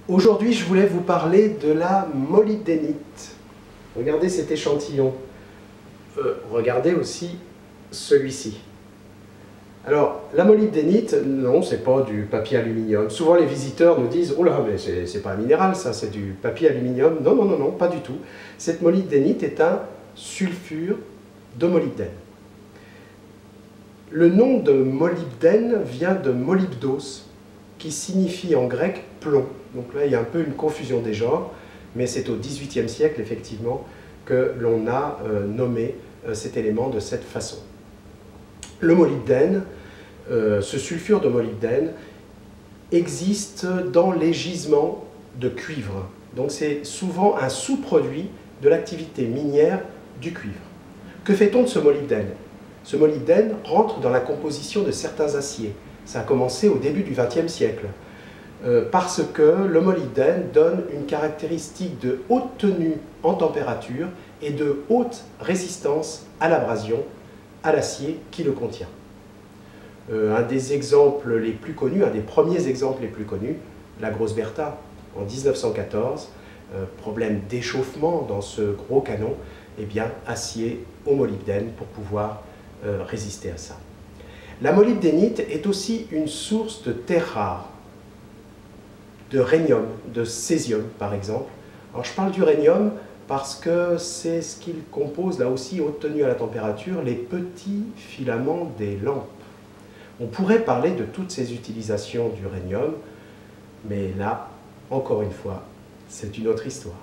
Aujourd'hui, je voulais vous parler de la molybdénite. Regardez cet échantillon. Regardez aussi celui-ci. Alors, la molybdénite, non, c'est pas du papier aluminium. Souvent, les visiteurs nous disent « Oh là, mais c'est pas un minéral, ça, c'est du papier aluminium. » Non, non, non, non, pas du tout. Cette molybdénite est un sulfure de molybdène. Le nom de molybdène vient de molybdos, qui signifie en grec plomb. Donc là, il y a un peu une confusion des genres, mais c'est au XVIIIe siècle, effectivement, que l'on a nommé cet élément de cette façon. Le molybdène, ce sulfure de molybdène, existe dans les gisements de cuivre. Donc c'est souvent un sous-produit de l'activité minière du cuivre. Que fait-on de ce molybdène? Ce molybdène rentre dans la composition de certains aciers. Ça a commencé au début du XXe siècle. Parce que le molybdène donne une caractéristique de haute tenue en température et de haute résistance à l'abrasion, à l'acier qui le contient. Un des exemples les plus connus, un des premiers exemples les plus connus, la Grosse Bertha, en 1914, problème d'échauffement dans ce gros canon, eh bien, acier au molybdène pour pouvoir résister à ça. La molybdénite est aussi une source de terres rares, de rhénium, de césium par exemple. Alors je parle du rhénium parce que c'est ce qu'il compose, là aussi, haute tenue à la température, les petits filaments des lampes. On pourrait parler de toutes ces utilisations du rhénium, mais là, encore une fois, c'est une autre histoire.